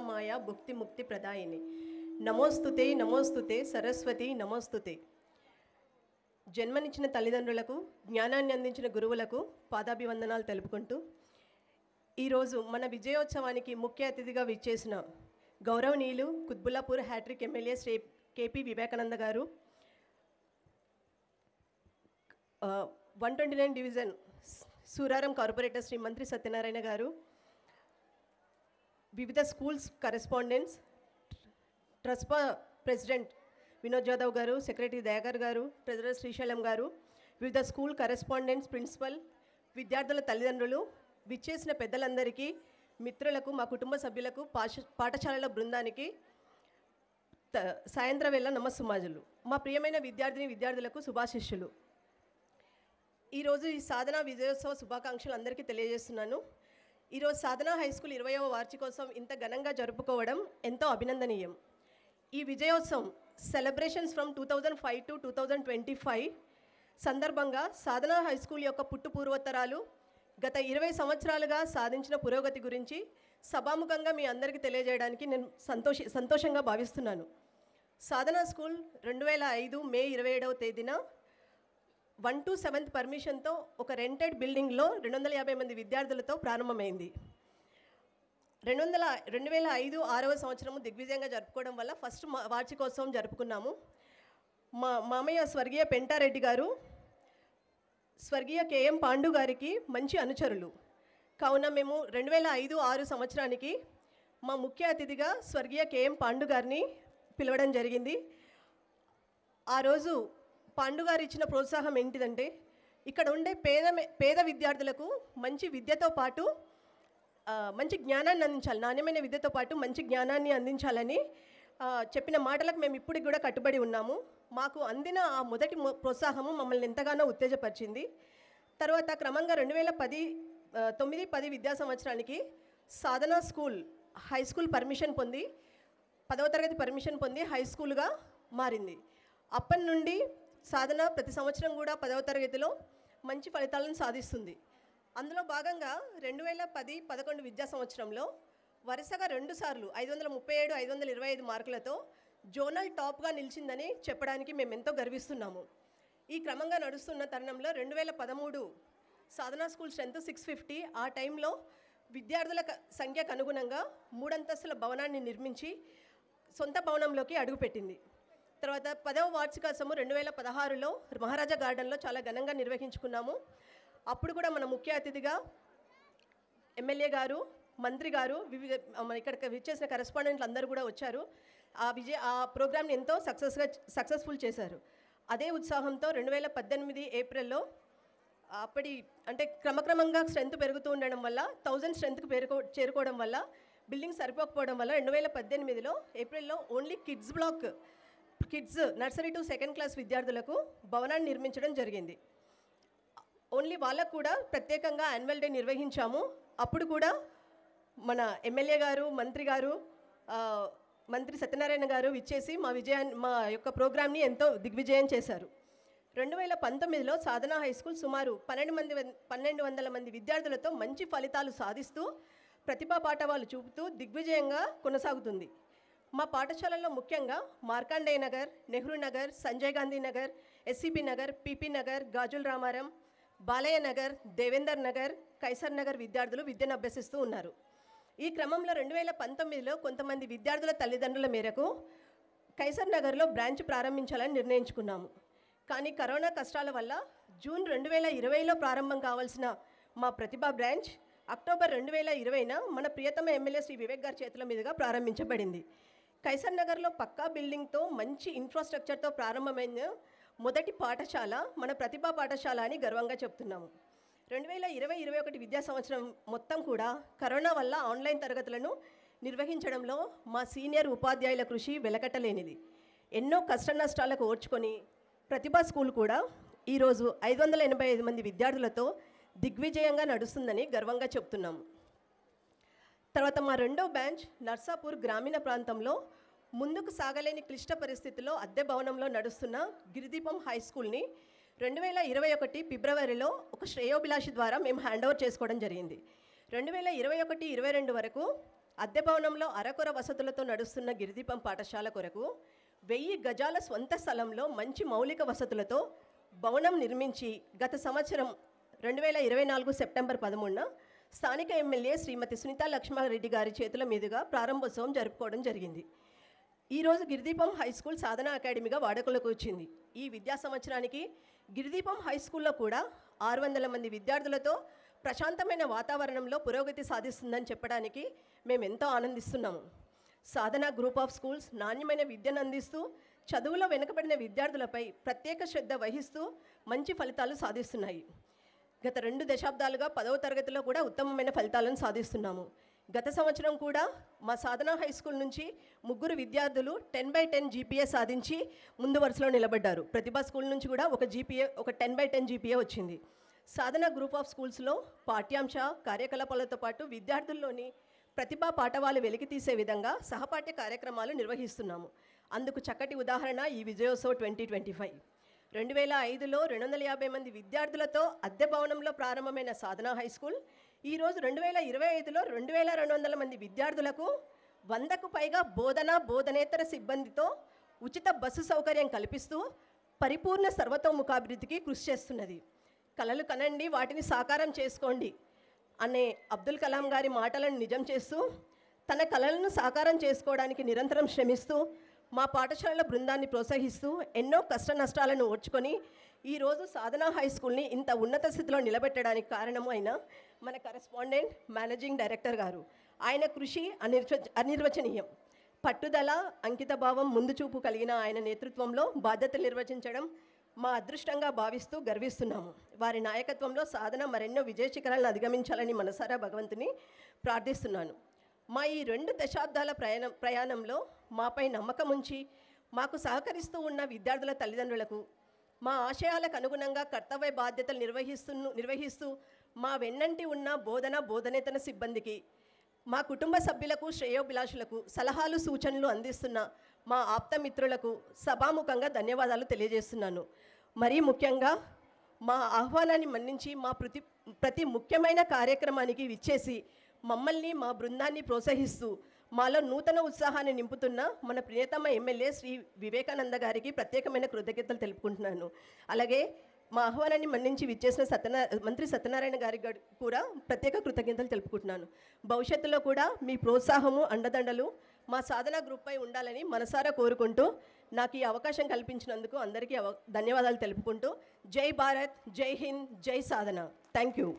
కరుణామాయ భుక్తి ముక్తి ప్రదాయిని నమోస్తుతే నమోస్తుతే సరస్వతి నమోస్తుతే. జన్మనిచ్చిన తల్లిదండ్రులకు, జ్ఞానాన్ని అందించిన గురువులకు పాదాభివందనాలు తెలుపుకుంటూ, ఈరోజు మన విజయోత్సవానికి ముఖ్య అతిథిగా విచ్చేసిన గౌరవనీయులు Quthbullapur hattrick MLA Shri KP Vivekananda garu, 129 division Suraram corporator Shri మంత్రి సత్యనారాయణ గారు, వివిధ స్కూల్స్ కరెస్పాండెంట్స్, ట్రస్పా ప్రెసిడెంట్ వినోద్ జాదవ్ గారు, సెక్రటరీ దయాకర్ గారు, ట్రెజరర్ శ్రీశైలం గారు, వివిధ స్కూల్ కరెస్పాండెంట్స్, ప్రిన్సిపల్, విద్యార్థుల తల్లిదండ్రులు, విచ్చేసిన పెద్దలందరికీ, మిత్రులకు, మా కుటుంబ సభ్యులకు, పాఠశాలల బృందానికి సాయంత్రం వేళ నమస్సుమాజులు. మా ప్రియమైన విద్యార్థులకు శుభాశిష్యులు. ఈరోజు ఈ సాధన విజయోత్సవ శుభాకాంక్షలు అందరికీ తెలియజేస్తున్నాను. ఈరోజు సాధన హై స్కూల్ 20వ వార్షికోత్సవం ఇంత ఘనంగా జరుపుకోవడం ఎంతో అభినందనీయం. ఈ విజయోత్సవం సెలబ్రేషన్స్ ఫ్రమ్ 2005 to 2025 సందర్భంగా సాధన హై స్కూల్ యొక్క పుట్టు పూర్వోత్తరాలు, గత 20 సంవత్సరాలుగా సాధించిన పురోగతి గురించి సభాముఖంగా మీ అందరికీ తెలియజేయడానికి నేను సంతోషంగా భావిస్తున్నాను. సాధన స్కూల్ 2005 మే 27వ తేదీన 1 to 7th పర్మిషన్తో ఒక రెంటెడ్ బిల్డింగ్లో 250 మంది విద్యార్థులతో ప్రారంభమైంది. 2005 6వ సంవత్సరము దిగ్విజయంగా జరుపుకోవడం వల్ల ఫస్ట్ వార్షికోత్సవం జరుపుకున్నాము. మా మామయ్య స్వర్గీయ పెంటారెడ్డి గారు స్వర్గీయ కేఎం పాండు గారికి మంచి అనుచరులు కావున మేము 2005-6 సంవత్సరానికి మా ముఖ్య అతిథిగా స్వర్గీయ కేఎం పాండు గారిని పిలవడం జరిగింది. ఆ రోజు పాండు గారు ఇచ్చిన ప్రోత్సాహం ఏంటిదంటే, ఇక్కడ ఉండే పేద విద్యార్థులకు మంచి విద్యతో పాటు మంచి జ్ఞానాన్ని అందించాలి, నాణ్యమైన విద్యతో పాటు మంచి జ్ఞానాన్ని అందించాలని చెప్పిన మాటలకు మేము ఇప్పటికి కూడా కట్టుబడి ఉన్నాము. మాకు అందిన ఆ మొదటి ప్రోత్సాహము మమ్మల్ని ఎంతగానో ఉత్తేజపరిచింది. తర్వాత క్రమంగా 2009-10 విద్యా సంవత్సరానికి సాధన స్కూల్ హై స్కూల్ పర్మిషన్ పొంది 10వ తరగతి పర్మిషన్ పొంది హై స్కూల్గా మారింది. అప్పటి నుండి సాధన ప్రతి సంవత్సరం కూడా 10వ తరగతిలో మంచి ఫలితాలను సాధిస్తుంది. అందులో భాగంగా 2010-11 విద్యా సంవత్సరంలో వరుసగా 2 సార్లు 537, 525 మార్కులతో జోనల్ టాప్గా నిలిచిందని చెప్పడానికి మేము ఎంతో గర్విస్తున్నాము. ఈ క్రమంగా నడుస్తున్న తరుణంలో 2013 సాధనా స్కూల్ స్ట్రెంత్ 650. ఆ టైంలో విద్యార్థుల సంఖ్యకు అనుగుణంగా 3 అంతస్తుల భవనాన్ని నిర్మించి సొంత భవనంలోకి అడుగుపెట్టింది. తర్వాత 10వ వార్షికోత్సవం 2016లో మహారాజా గార్డెన్లో చాలా ఘనంగా నిర్వహించుకున్నాము. అప్పుడు కూడా మన ముఖ్య అతిథిగా ఎమ్మెల్యే గారు, మంత్రి గారు, వివిధ ఇక్కడికి విచ్చేసిన కరెస్పాండెంట్లు అందరూ కూడా వచ్చారు. ఆ ప్రోగ్రామ్ని ఎంతో సక్సెస్ఫుల్ చేశారు. అదే ఉత్సాహంతో 2018 ఏప్రిల్లో అంటే క్రమక్రమంగా స్ట్రెంత్ పెరుగుతూ ఉండడం వల్ల 1000 స్ట్రెంత్కి చేరుకోవడం వల్ల బిల్డింగ్ సరిపోకపోవడం వల్ల 2018లో ఏప్రిల్లో only kids nursery to 2nd class విద్యార్థులకు భవనాన్ని నిర్మించడం జరిగింది. ఓన్లీ వాళ్ళకు కూడా ప్రత్యేకంగా యాన్యువల్ డే నిర్వహించాము. అప్పుడు కూడా మన ఎమ్మెల్యే గారు, మంత్రి గారు, మంత్రి సత్యనారాయణ గారు విచ్చేసి మా యొక్క ప్రోగ్రామ్ని ఎంతో దిగ్విజయం చేశారు. 2019లో సాధన హై స్కూల్ సుమారు 1200 మంది విద్యార్థులతో మంచి ఫలితాలు సాధిస్తూ ప్రతిభా పాఠవాలు చూపుతూ దిగ్విజయంగా కొనసాగుతుంది. మా పాఠశాలలో ముఖ్యంగా Markandeya Nagar, Nehru Nagar, Sanjay Gandhi Nagar, SCP Nagar, PP Nagar, గాజుల్ Ramaram, Balayya Nagar, Devender Nagar, Kaiser Nagar విద్యార్థులు విద్యను అభ్యసిస్తూ ఉన్నారు. ఈ క్రమంలో 2019లో కొంతమంది విద్యార్థుల తల్లిదండ్రుల మేరకు కైసర్ నగర్లో బ్రాంచ్ ప్రారంభించాలని నిర్ణయించుకున్నాము. కానీ కరోనా కష్టాల వల్ల జూన్ 2020లో ప్రారంభం కావాల్సిన మా ప్రతిభా బ్రాంచ్ అక్టోబర్ 2020న మన ప్రియతమ ఎమ్మెల్యే శ్రీ వివేక్ గారి చేతుల మీదుగా ప్రారంభించబడింది. కైసర్ నగర్లో పక్కా బిల్డింగ్తో మంచి ఇన్ఫ్రాస్ట్రక్చర్తో ప్రారంభమైన మొదటి పాఠశాల మన ప్రతిభా పాఠశాల అని గర్వంగా చెప్తున్నాము. 2020-21 విద్యా సంవత్సరం మొత్తం కూడా కరోనా వల్ల ఆన్లైన్ తరగతులను నిర్వహించడంలో మా సీనియర్ ఉపాధ్యాయుల కృషి వెలకట్టలేనిది. ఎన్నో కష్ట నష్టాలకు ఓర్చుకొని ప్రతిభా స్కూల్ కూడా ఈరోజు 585 మంది విద్యార్థులతో దిగ్విజయంగా నడుస్తుందని గర్వంగా చెప్తున్నాము. తర్వాత మా రెండో బ్రాంచ్ నర్సాపూర్ గ్రామీణ ప్రాంతంలో ముందుకు సాగలేని క్లిష్ట పరిస్థితుల్లో అద్దె భవనంలో నడుస్తున్న గిరిదీపం హై స్కూల్ని 2021 ఫిబ్రవరిలో ఒక శ్రేయోభిలాషి ద్వారా మేము హ్యాండ్ ఓవర్ చేసుకోవడం జరిగింది. 2021-22 వరకు అద్దె భవనంలో అరకొర వసతులతో నడుస్తున్న గిరిదీపం పాఠశాల కొరకు 1000 గజాల స్వంత స్థలంలో మంచి మౌలిక వసతులతో భవనం నిర్మించి గత సంవత్సరం 2024 సెప్టెంబర్ 13న స్థానిక ఎమ్మెల్యే శ్రీమతి సునీతా లక్ష్మారెడ్డి గారి చేతుల మీదుగా ప్రారంభోత్సవం జరుపుకోవడం జరిగింది. ఈరోజు గిరిదీపం హై స్కూల్ సాధన అకాడమీగా వాడుకలోకి వచ్చింది. ఈ విద్యా సంవత్సరానికి గిరిదీపం హై స్కూల్లో కూడా 600 మంది విద్యార్థులతో ప్రశాంతమైన వాతావరణంలో పురోగతి సాధిస్తుందని చెప్పడానికి మేము ఎంతో ఆనందిస్తున్నాము. సాధన గ్రూప్ ఆఫ్ స్కూల్స్ నాణ్యమైన విద్యను అందిస్తూ చదువులో వెనుకబడిన విద్యార్థులపై ప్రత్యేక శ్రద్ధ వహిస్తూ మంచి ఫలితాలు సాధిస్తున్నాయి. గత 2 దశాబ్దాలుగా 10వ తరగతిలో కూడా ఉత్తమమైన ఫలితాలను సాధిస్తున్నాము. గత సంవత్సరం కూడా మా సాధన హై స్కూల్ నుంచి 3 విద్యార్థులు 10/10 జీపీఏ సాధించి ముందు వరుసలో నిలబడ్డారు. ప్రతిభా స్కూల్ నుంచి కూడా ఒక 10/10 జీపీఏ వచ్చింది. సాధన గ్రూప్ ఆఫ్ స్కూల్స్లో పాఠ్యాంశ కార్యకలాపాలతో పాటు విద్యార్థుల్లోని ప్రతిభా పాఠవాలు వెలికి తీసే విధంగా సహపాఠ్య కార్యక్రమాలు నిర్వహిస్తున్నాము. అందుకు చక్కటి ఉదాహరణ ఈ విజయోత్సవ్ 2025. 2005లో 250 మంది విద్యార్థులతో అద్దె భవనంలో ప్రారంభమైన సాధన హై స్కూల్ ఈరోజు 2025లో 2200 మంది విద్యార్థులకు 100కు పైగా బోధనేతర సిబ్బందితో ఉచిత బస్సు సౌకర్యం కల్పిస్తూ పరిపూర్ణ సర్వతోముఖాభివృద్ధికి కృషి చేస్తున్నది. కలలు కనండి, వాటిని సాకారం చేసుకోండి అనే అబ్దుల్ కలాం గారి మాటలను నిజం చేస్తూ తన కలలను సాకారం చేసుకోవడానికి నిరంతరం శ్రమిస్తూ మా పాఠశాలల బృందాన్ని ప్రోత్సహిస్తూ ఎన్నో కష్ట నష్టాలను ఓర్చుకొని ఈరోజు సాధన హై స్కూల్ని ఇంత ఉన్నత స్థితిలో నిలబెట్టడానికి కారణము అయిన మన కరెస్పాండెంట్ మేనేజింగ్ డైరెక్టర్ గారు. ఆయన కృషి అనిర్వచనీయం. పట్టుదల, అంకితభావం, ముందు చూపు కలిగిన ఆయన నేతృత్వంలో బాధ్యతలు నిర్వహించడం మా అదృష్టంగా భావిస్తూ గర్విస్తున్నాము. వారి నాయకత్వంలో సాధన మరెన్నో విజయ శిఖరాలను అధిగమించాలని మనసారా భగవంతుని ప్రార్థిస్తున్నాను. మా ఈ 2 దశాబ్దాల ప్రయాణంలో మాపై నమ్మకం ఉంచి మాకు సహకరిస్తూ ఉన్న విద్యార్థుల తల్లిదండ్రులకు, మా ఆశయాలకు అనుగుణంగా కర్తవ్య బాధ్యతలు నిర్వహిస్తూ మా వెన్నంటి ఉన్న బోధనేతర సిబ్బందికి, మా కుటుంబ సభ్యులకు, శ్రేయోభిలాషులకు సలహాలు సూచనలు అందిస్తున్న మా ఆప్తమిత్రులకు సభాముఖంగా ధన్యవాదాలు తెలియజేస్తున్నాను. మరీ ముఖ్యంగా మా ఆహ్వానాన్ని మన్నించి మా ప్రతి ముఖ్యమైన కార్యక్రమానికి విచ్చేసి మమ్మల్ని, మా బృందాన్ని ప్రోత్సహిస్తూ మాలో నూతన ఉత్సాహాన్ని నింపుతున్న మన ప్రియతమ ఎమ్మెల్యే శ్రీ వివేకానంద గారికి ప్రత్యేకమైన కృతజ్ఞతలు తెలుపుకుంటున్నాను. అలాగే మా ఆహ్వానాన్ని మన్నించి విచ్చేసిన మంత్రి సత్యనారాయణ గారికి కూడా ప్రత్యేక కృతజ్ఞతలు తెలుపుకుంటున్నాను. భవిష్యత్తులో కూడా మీ ప్రోత్సాహము, అండదండలు మా సాధన గ్రూప్పై ఉండాలని మనసారా కోరుకుంటూ నాకు ఈ అవకాశం కల్పించినందుకు అందరికీ ధన్యవాదాలు తెలుపుకుంటూ జై భారత్, జై హింద్, జై సాధన. Thank you.